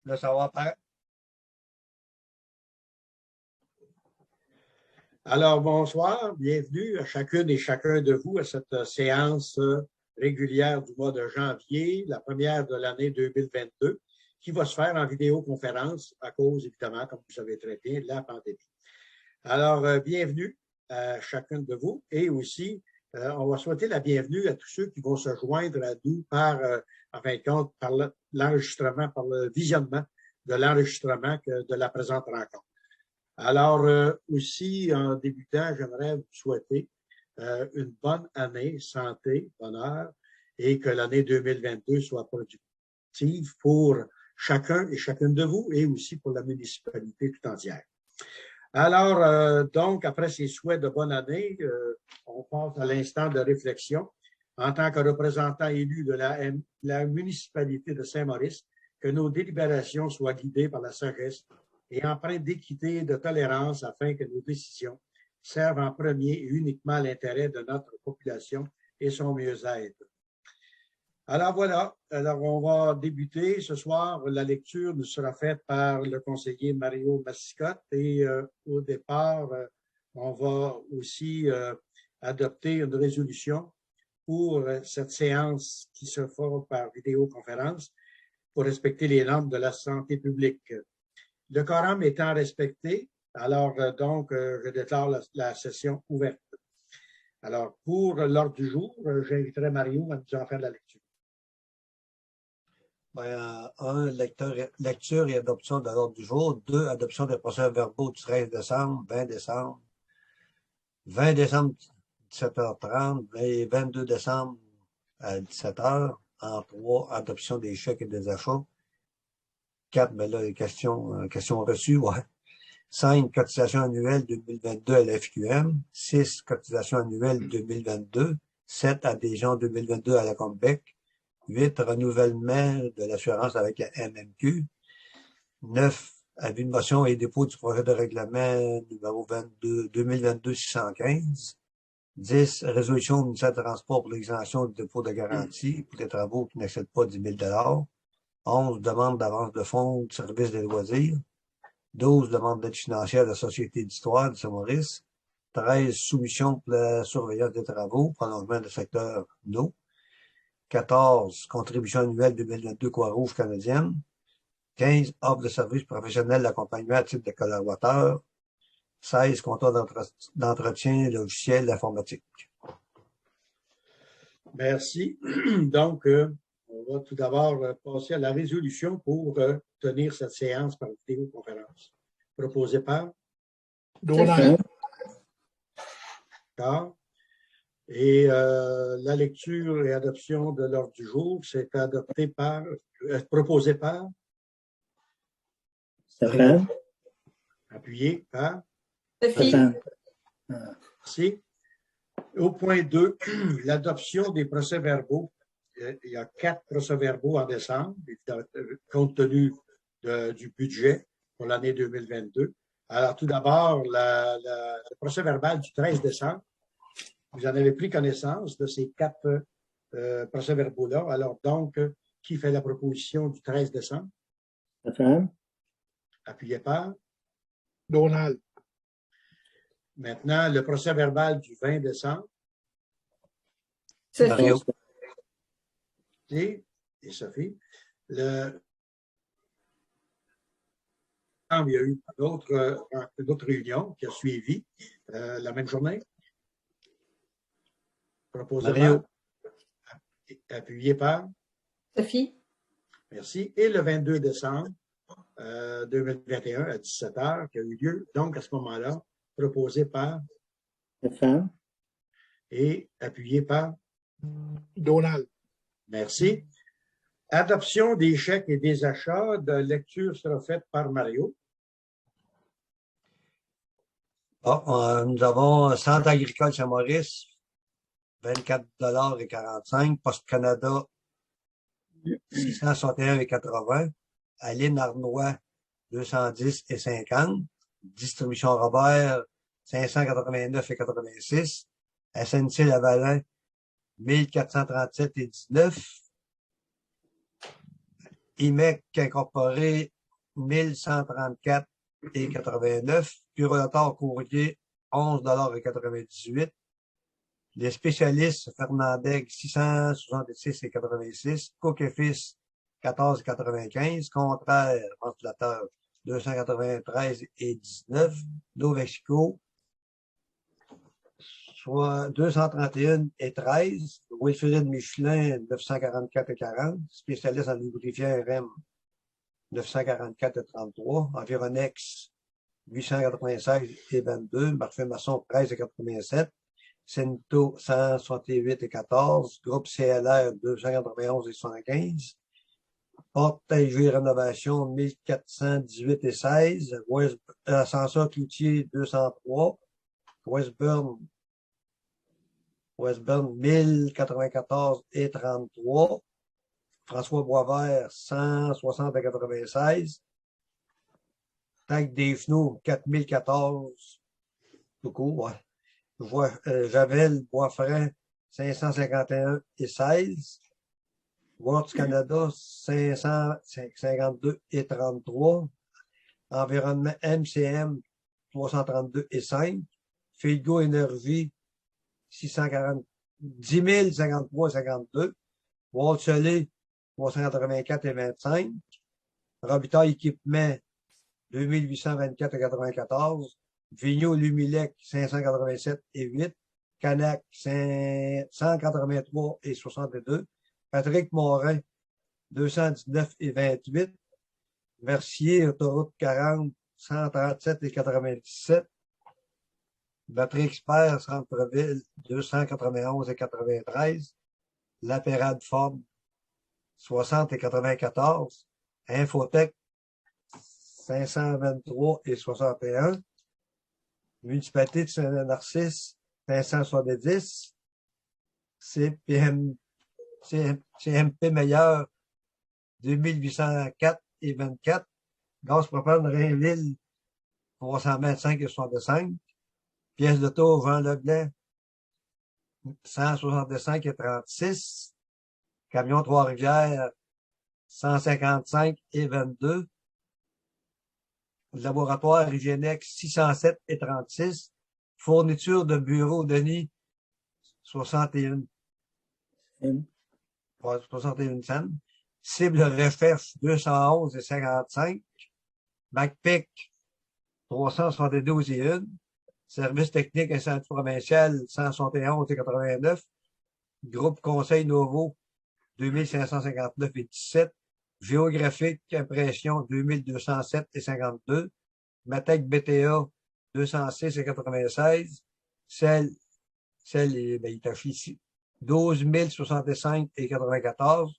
Là, ça va apparaître. Alors, bonsoir, bienvenue à chacune et chacun de vous à cette séance régulière du mois de janvier, la première de l'année 2022, qui va se faire en vidéoconférence à cause, évidemment, comme vous savez très bien, de la pandémie. Alors, bienvenue à chacune de vous et aussi, on va souhaiter la bienvenue à tous ceux qui vont se joindre à nous par, en fin de compte, par l'enregistrement, par le visionnement de l'enregistrement de la présente rencontre. Alors, aussi, en débutant, j'aimerais vous souhaiter une bonne année, santé, bonheur, et que l'année 2022 soit productive pour chacun et chacune de vous et aussi pour la municipalité tout entière. Alors, donc, après ces souhaits de bonne année, on passe à l'instant de réflexion. En tant que représentant élu de la municipalité de Saint-Maurice, que nos délibérations soient guidées par la sagesse et empreintes d'équité et de tolérance afin que nos décisions servent en premier et uniquement l'intérêt de notre population et son mieux-être. Alors voilà, alors on va débuter ce soir. La lecture nous sera faite par le conseiller Mario Massicotte et au départ, on va aussi adopter une résolution pour cette séance qui se fera par vidéoconférence pour respecter les normes de la santé publique. Le quorum étant respecté, alors donc je déclare la session ouverte. Alors pour l'ordre du jour, j'inviterai Mario à nous en faire la lecture. Lecture et adoption de l'ordre du jour. 2, adoption des procès-verbaux du 13 décembre, 20 décembre, 20 décembre 17h30 et 22 décembre à 17h. En 3, adoption des chèques et des achats. 4, ben là, les questions reçues, ouais. 5, cotisation annuelle 2022 à l'FQM. 6, cotisation annuelle 2022. 7, adhésion 2022 à la Combec. 8, renouvellement de l'assurance avec la MMQ. 9, avis de motion et dépôt du projet de règlement numéro 2022-615. 10, résolution au ministère de Transport pour l'exemption du dépôt de garantie pour les travaux qui n'excèdent pas 10 000 11, demande d'avance de fonds du service des loisirs. 12, demande d'aide financière de la Société d'histoire de Saint-Maurice. 13, soumission pour la surveillance des travaux, prolongement du secteur d'eau. 14, contribution annuelle 2022 Croix-Rouge canadienne. 15, offre de services professionnels d'accompagnement à titre de collaborateur. 16, contrat d'entretien logiciel informatique. Merci. Donc, on va tout d'abord passer à la résolution pour tenir cette séance par vidéoconférence. Proposée par? Donald. D'accord. Et la lecture et adoption de l'ordre du jour, c'est adopté par, proposé par? Stéphane. Appuyé par? Stéphane. Merci. Au point 2, l'adoption des procès-verbaux. Il y a 4 procès-verbaux en décembre, compte tenu du budget pour l'année 2022. Alors, tout d'abord, le procès-verbal du 13 décembre. Vous en avez pris connaissance de ces 4 procès-verbaux-là. Alors, donc, qui fait la proposition du 13 décembre? Stéphane. Appuyé par? Donald. Maintenant, le procès-verbal du 20 décembre. Mario. Et Sophie. Il y a eu d'autres réunions qui a suivi la même journée. Proposé Mario. par? Appuyé par? Sophie. Merci. Et le 22 décembre 2021 à 17h qui a eu lieu. Donc, à ce moment-là, proposé par? Stéphane. Et appuyé par? Donald. Merci. Adoption des chèques et des achats de lecture sera faite par Mario. Bon, nous avons Centre agricole Saint-Maurice, 24,45 $. Poste Canada, 661,80 $. Aline Arnois, 210,50 $. Distribution Robert, 589,86 $. SNC Lavalin, 1437,19 $. IMEC incorporé, 1134,89. Curateur courrier, 11,98 $. Les spécialistes, Fernandeg, 666,86. Cook et Fils, 14,95. Contraire, ventilateur, 293,19. Novexico, soit 231,13. Wilfrid Michelin, 944,40. Spécialiste en lubrifiant RM, 944,33. Environex, 896,22. Parfait Maçon, 13,87. Cento, 168,14. Groupe CLR, 291,75. Porte-Taillerie Rénovation, 1418,16. Ascenseur Cloutier, 203. Westburn, 1094,33. François Boisvert, 160,96. Tank des Fenaux, 4014. Tout court, ouais. Javel, Boisfranc, 551,16. Words Canada, 552,33. Environnement MCM, 332,5. Figo Énergie, 10 053,52. Walt-Solé, 384,25. Robitaille Équipement, 2824,94. Vigneault Lumilec, 587,8. Canac, 183,62. Patrick Morin, 219,28. Mercier, autoroute 40, 137,97. Batterie Expert, Centre-Ville, 291,93. Lapérade Ford, 60,94. Infotech, 523,61. Municipalité de Saint-Narcisse, 570. CMP Meilleur, 2804,24. Gaz propane Rainville, 325,65. Pièce d'auto Jean Leblanc, 165,36. Camion Trois-Rivières, 155,22. Laboratoire Hygienex, 607,36. Fourniture de bureau Denis, 61 cents. Cible recherche, 211,55. MacPic, 372,1. Service technique incendie provincial, 171,89. Groupe Conseil Novo, 2559,17. Géographique Impression, 2207,52. Matec BTA, 206,96. Celle, il est affiché ici, 12 065,94.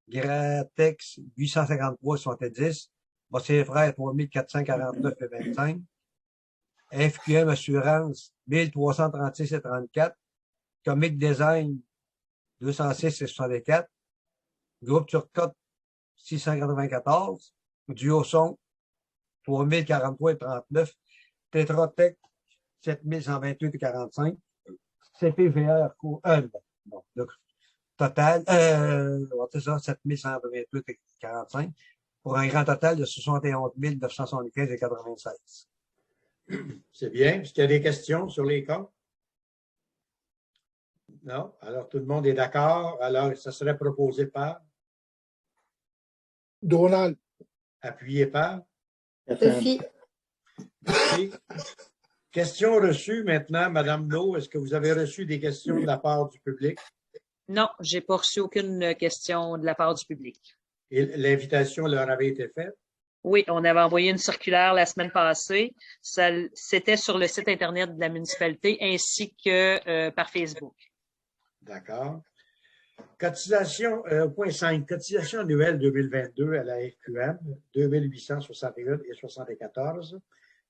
Gratex, 853,70. Bossier Frères, 3449,25. FQM Assurance, 1336,34. Comic Design, 206,64. Groupe Turcotte, 694. Duoson, 3043,39. Tétratech, 7128,45. CPVR, bon, le total, c'est ça, 7128,45. Pour un grand total de 71 975,96. C'est bien. Est-ce qu'il y a des questions sur les cas? Non? Alors, tout le monde est d'accord. Alors, ça serait proposé par? Donald. Appuyé par? Sophie. Merci. Questions reçues maintenant, Madame No. Est-ce que vous avez reçu des questions de la part du public? Non, j'ai pas reçu aucune question de la part du public. Et l'invitation leur avait été faite? Oui, on avait envoyé une circulaire la semaine passée. C'était sur le site Internet de la municipalité ainsi que par Facebook. D'accord. Cotisation, point 5, cotisation annuelle 2022 à la FQM, 2861,74.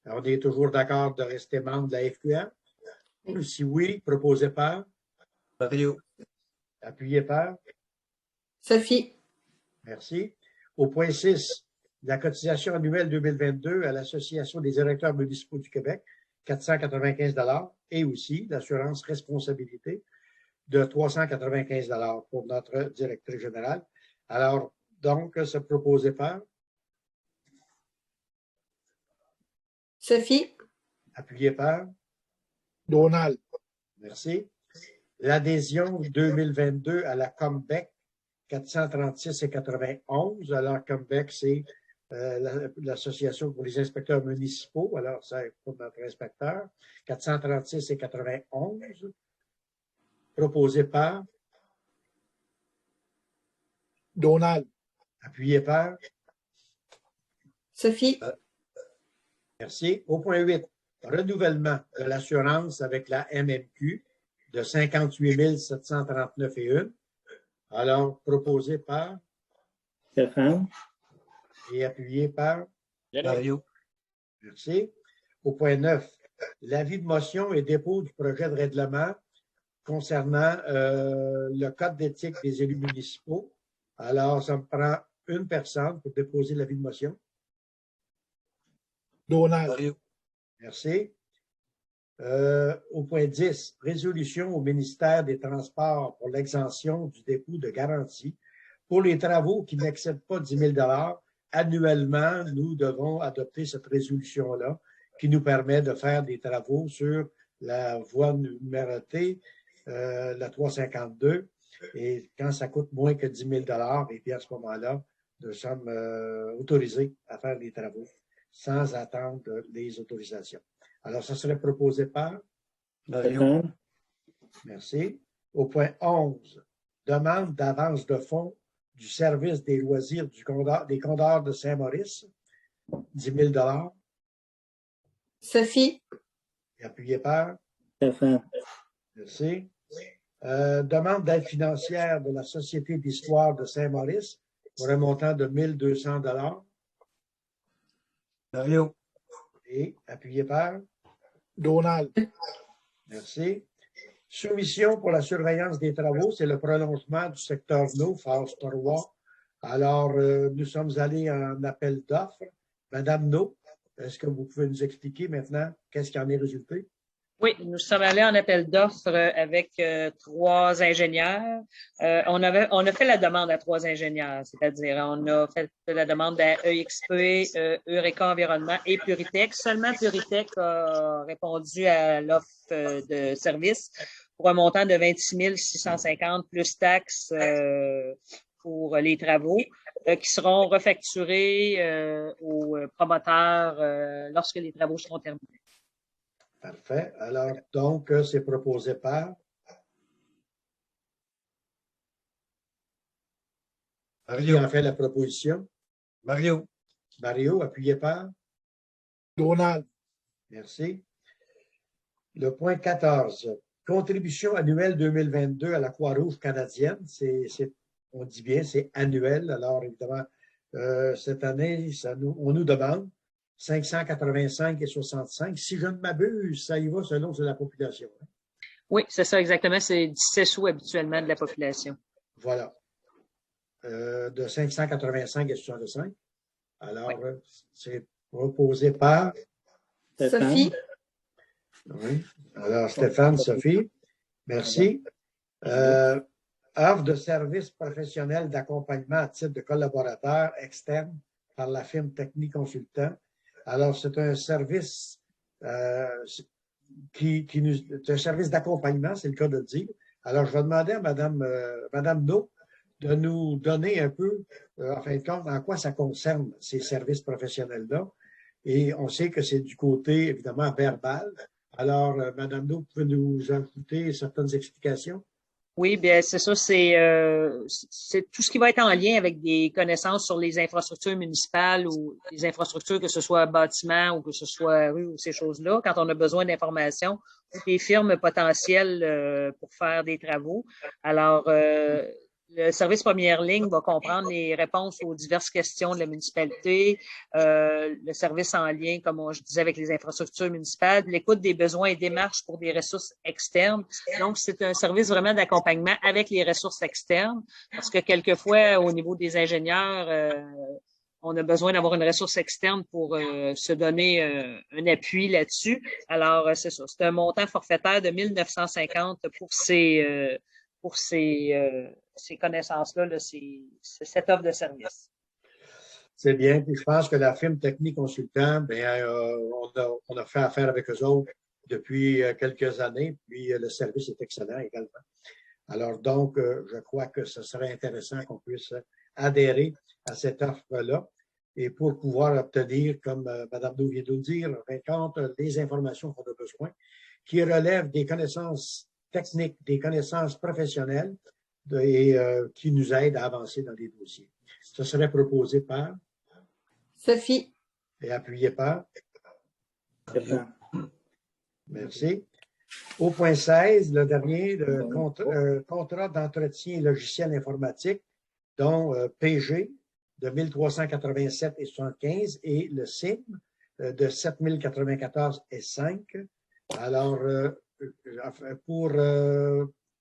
On est toujours d'accord de rester membre de la FQM? Si oui, proposé par? Mario. Appuyé par? Sophie. Merci. Au point 6, la cotisation annuelle 2022 à l'Association des directeurs municipaux du Québec, 495 $ et aussi l'assurance responsabilité de 395 $ pour notre directrice générale. Alors, donc, c'est proposé par? Sophie. Appuyé par? Donald. Merci. L'adhésion 2022 à la Combec, 436,91. Alors, Combec, c'est l'Association pour les inspecteurs municipaux. Alors, c'est pour notre inspecteur. 436,91. Proposé par? Donald. Appuyé par? Sophie. Merci. Au point 8, renouvellement de l'assurance avec la MMQ de 58 739,1. Alors, proposé par Stéphane. et appuyé par? Mario. Merci. Au point 9, l'avis de motion et dépôt du projet de règlement concernant le code d'éthique des élus municipaux. Alors, ça me prend une personne pour déposer l'avis de motion. Donald. Mario. Merci. Au point 10, résolution au ministère des Transports pour l'exemption du dépôt de garantie pour les travaux qui n'excèdent pas 10 000 $. Annuellement, nous devons adopter cette résolution-là qui nous permet de faire des travaux sur la voie numérotée, la 352. Et quand ça coûte moins que 10 000 $, et puis à ce moment-là, nous sommes autorisés à faire des travaux sans attendre les autorisations. Alors, ça serait proposé par? Mario. Stéphane. Merci. Au point 11, demande d'avance de fonds du service des loisirs des Condors de Saint-Maurice, 10 000 $. Sophie. Appuyé par? Stéphane. Merci. Demande d'aide financière de la Société d'histoire de Saint-Maurice pour un montant de 1 200 $. Mario. Et appuyé par? Donald. Merci. Soumission pour la surveillance des travaux, c'est le prolongement du secteur d'eau, phase 3. Alors, nous sommes allés en appel d'offres. Madame No, est-ce que vous pouvez nous expliquer maintenant qu'est-ce qui en est résulté? Oui, nous sommes allés en appel d'offres avec 3 ingénieurs. On a fait la demande à 3 ingénieurs, c'est-à-dire on a fait la demande à EXP, Eureka Environnement et Puritech. Seulement Puritech a répondu à l'offre de service pour un montant de 26 650 plus taxes pour les travaux qui seront refacturés aux promoteurs lorsque les travaux seront terminés. Parfait. Alors, donc, c'est proposé par? Qui Mario. en fait la proposition? Mario. Mario, appuyé par? Donald. Merci. Le point 14, contribution annuelle 2022 à la Croix-Rouge canadienne. On dit bien, c'est annuel. Alors, évidemment, cette année, on nous demande 585,65. Si je ne m'abuse, ça y va selon la population. Hein? Oui, c'est ça exactement. C'est 17 sous habituellement de la population. Voilà. De 585,65. Alors, Oui. c'est proposé par? Stéphane. Sophie. Oui. Alors, Stéphane, Sophie, merci. Offre de service professionnel d'accompagnement à titre de collaborateur externe par la firme Technique Consultant. Alors, c'est un service c'est un service d'accompagnement, c'est le cas de le dire. Alors, je vais demander à Madame No de nous donner un peu, en fin de compte, en quoi ça concerne ces services professionnels-là. Et on sait que c'est du côté, évidemment, verbal. Alors, Madame No, vous pouvez nous ajouter certaines explications? Oui, bien, c'est ça, c'est tout ce qui va être en lien avec des connaissances sur les infrastructures municipales ou les infrastructures, que ce soit bâtiments ou que ce soit rue ou ces choses-là, quand on a besoin d'informations ou des firmes potentielles pour faire des travaux. Alors, le service première ligne va comprendre les réponses aux diverses questions de la municipalité, le service en lien, comme je disais, avec les infrastructures municipales, l'écoute des besoins et démarches pour des ressources externes. Donc, c'est un service vraiment d'accompagnement avec les ressources externes, parce que quelquefois, au niveau des ingénieurs, on a besoin d'avoir une ressource externe pour se donner un appui là-dessus. Alors, c'est ça. C'est un montant forfaitaire de 1 950 pour ces connaissances-là, cette offre de service. C'est bien. Puis je pense que la firme Technique Consultant, bien, on a fait affaire avec eux autres depuis quelques années, puis le service est excellent également. Alors donc, je crois que ce serait intéressant qu'on puisse adhérer à cette offre-là et pour pouvoir obtenir, comme Mme Doux vient de nous dire, en fin de compte, les informations qu'on a besoin, qui relèvent des connaissances techniques, des connaissances professionnelles et qui nous aident à avancer dans les dossiers. Ce serait proposé par Sophie. et appuyé par. Stéphane. Merci. Au point 16, le dernier, le contrat d'entretien logiciel informatique, dont PG de 1387 et 75 et le CIM de 7094 et 5. Alors, pour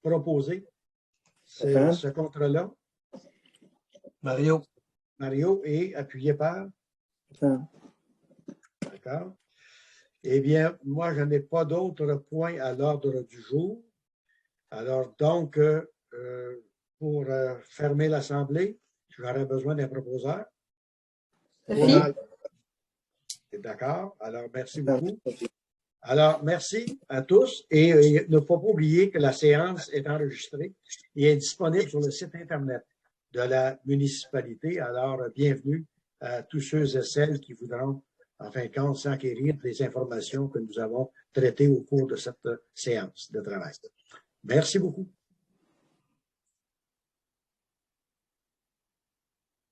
proposer ce contrat-là, Mario. Mario, est appuyé par. Stéphane. D'accord. Eh bien, moi, je n'ai pas d'autres points à l'ordre du jour. Alors, donc, pour fermer l'Assemblée, j'aurais besoin d'un proposeur. Sophie. Donald. D'accord. Alors, merci beaucoup. Alors, merci à tous. Et ne faut pas oublier que la séance est enregistrée et est disponible sur le site Internet de la municipalité. Alors, bienvenue à tous ceux et celles qui voudront, en fin de compte, s'enquérir des informations que nous avons traitées au cours de cette séance de travail. Merci beaucoup.